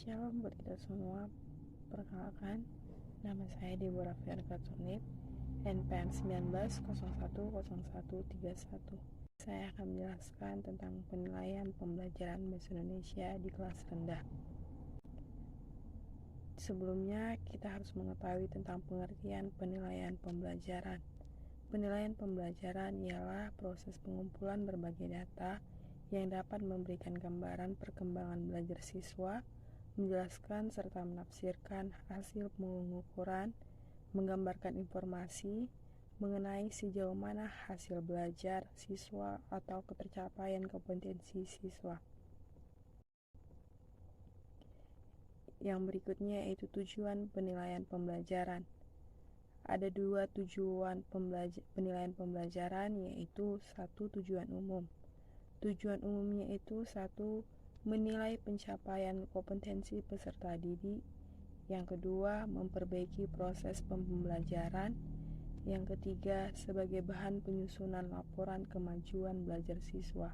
Shalom buat kita semua. Perkenalkan, nama saya Deborah Vergat Sonip, NPM 19010131. Saya akan menjelaskan tentang penilaian pembelajaran Bahasa Indonesia di kelas rendah. Sebelumnya, kita harus mengetahui tentang pengertian penilaian pembelajaran. Penilaian pembelajaran ialah proses pengumpulan berbagai data yang dapat memberikan gambaran perkembangan belajar siswa, menjelaskan serta menafsirkan hasil pengukuran, menggambarkan informasi mengenai sejauh mana hasil belajar siswa atau ketercapaian kompetensi siswa. Yang berikutnya yaitu tujuan penilaian pembelajaran. Ada dua tujuan penilaian pembelajaran, yaitu satu, tujuan umum. Tujuan umumnya itu satu, menilai pencapaian kompetensi peserta didik. Yang kedua, memperbaiki proses pembelajaran. Yang ketiga, sebagai bahan penyusunan laporan kemajuan belajar siswa.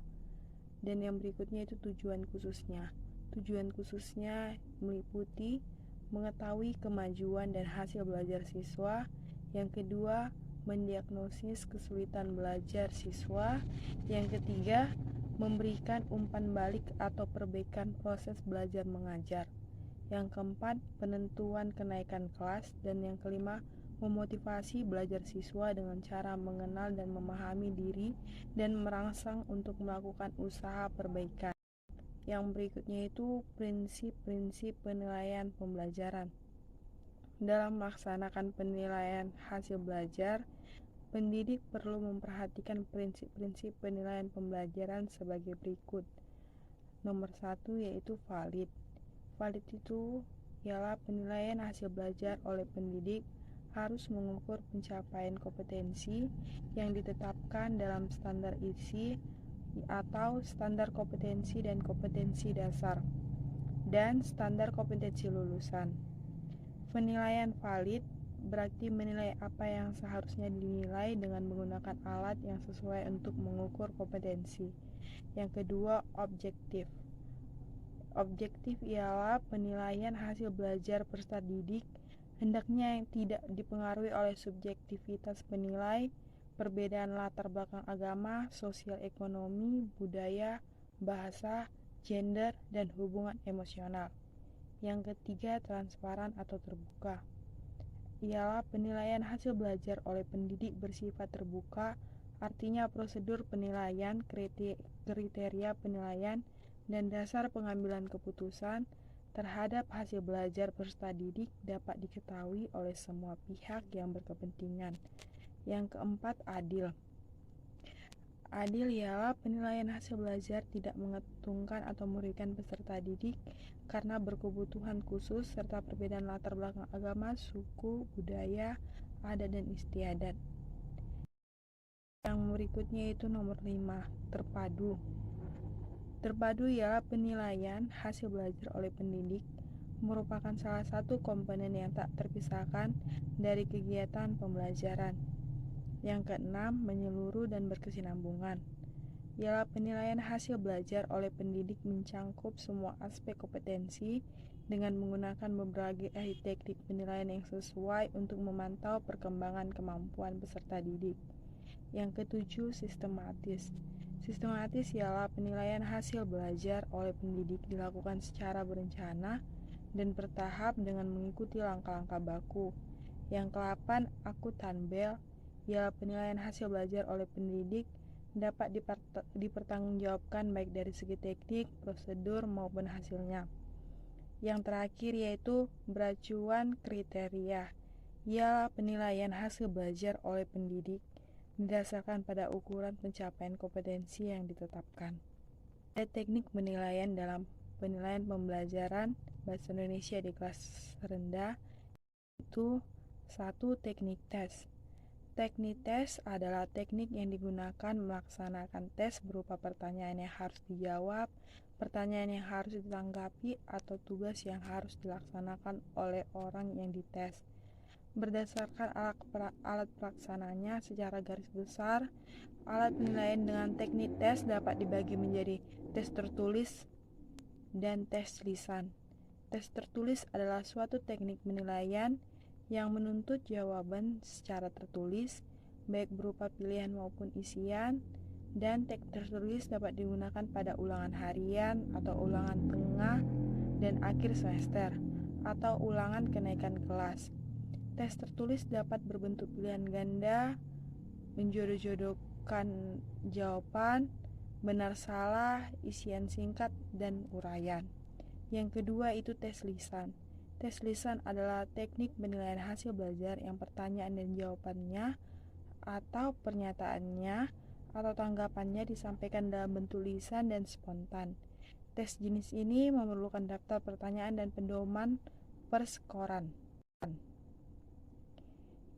Dan yang berikutnya itu tujuan khususnya. Tujuan khususnya meliputi mengetahui kemajuan dan hasil belajar siswa. Yang kedua, mendiagnosis kesulitan belajar siswa. Yang ketiga, memberikan umpan balik atau perbaikan proses belajar mengajar. Yang keempat, penentuan kenaikan kelas. Dan yang kelima, memotivasi belajar siswa dengan cara mengenal dan memahami diri dan merangsang untuk melakukan usaha perbaikan. Yang berikutnya itu prinsip-prinsip penilaian pembelajaran. Dalam melaksanakan penilaian hasil belajar, pendidik perlu memperhatikan prinsip-prinsip penilaian pembelajaran sebagai berikut. Nomor 1 yaitu valid. Valid itu ialah penilaian hasil belajar oleh pendidik harus mengukur pencapaian kompetensi yang ditetapkan dalam standar isi atau standar kompetensi dan kompetensi dasar dan standar kompetensi lulusan. Penilaian valid berarti menilai apa yang seharusnya dinilai dengan menggunakan alat yang sesuai untuk mengukur kompetensi. Yang kedua, objektif. Objektif ialah penilaian hasil belajar peserta didik hendaknya yang tidak dipengaruhi oleh subjektivitas penilai, perbedaan latar belakang agama, sosial ekonomi, budaya, bahasa, gender, dan hubungan emosional. Yang ketiga, transparan atau terbuka. Ialah penilaian hasil belajar oleh pendidik bersifat terbuka, artinya prosedur penilaian, kriteria penilaian, dan dasar pengambilan keputusan terhadap hasil belajar peserta didik dapat diketahui oleh semua pihak yang berkepentingan. Yang keempat, adil. Adil ialah penilaian hasil belajar tidak menguntungkan atau merugikan peserta didik karena berkebutuhan khusus serta perbedaan latar belakang agama, suku, budaya, adat, dan istiadat. Yang berikutnya itu nomor 5, terpadu. Terpadu ialah penilaian hasil belajar oleh pendidik merupakan salah satu komponen yang tak terpisahkan dari kegiatan pembelajaran. Yang keenam, menyeluruh dan berkesinambungan. Ialah penilaian hasil belajar oleh pendidik mencangkup semua aspek kompetensi dengan menggunakan berbagai teknik penilaian yang sesuai untuk memantau perkembangan kemampuan peserta didik. Yang ketujuh, sistematis. Sistematis ialah penilaian hasil belajar oleh pendidik dilakukan secara berencana dan bertahap dengan mengikuti langkah-langkah baku. Yang ke-8, akuntabel, ialah penilaian hasil belajar oleh pendidik dapat dipertanggungjawabkan baik dari segi teknik, prosedur, maupun hasilnya. Yang terakhir yaitu beracuan kriteria, ialah penilaian hasil belajar oleh pendidik didasarkan pada ukuran pencapaian kompetensi yang ditetapkan. Ada teknik penilaian dalam penilaian pembelajaran Bahasa Indonesia di kelas rendah, itu 1. Teknik tes. Teknik tes adalah teknik yang digunakan melaksanakan tes berupa pertanyaan yang harus dijawab, pertanyaan yang harus ditanggapi, atau tugas yang harus dilaksanakan oleh orang yang dites. Berdasarkan alat pelaksananya secara garis besar, alat penilaian dengan teknik tes dapat dibagi menjadi tes tertulis dan tes lisan. Tes tertulis adalah suatu teknik penilaian yang menuntut jawaban secara tertulis, baik berupa pilihan maupun isian, dan teks tertulis dapat digunakan pada ulangan harian atau ulangan tengah dan akhir semester, atau ulangan kenaikan kelas. Tes tertulis dapat berbentuk pilihan ganda, menjodoh-jodohkan jawaban, benar salah, isian singkat, dan uraian. Yang kedua itu tes lisan. Tes lisan adalah teknik penilaian hasil belajar yang pertanyaan dan jawabannya atau pernyataannya atau tanggapannya disampaikan dalam bentuk lisan dan spontan. Tes jenis ini memerlukan daftar pertanyaan dan pedoman perskoran.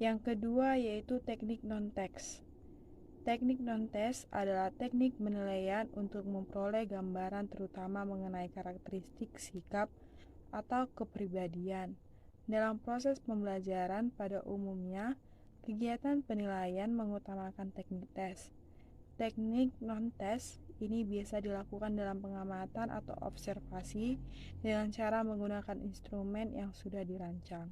Yang kedua yaitu teknik non-teks. Teknik non-teks adalah teknik penilaian untuk memperoleh gambaran terutama mengenai karakteristik sikap atau kepribadian. Dalam proses pembelajaran pada umumnya, kegiatan penilaian mengutamakan teknik tes. Teknik non-tes ini biasa dilakukan dalam pengamatan atau observasi dengan cara menggunakan instrumen yang sudah dirancang.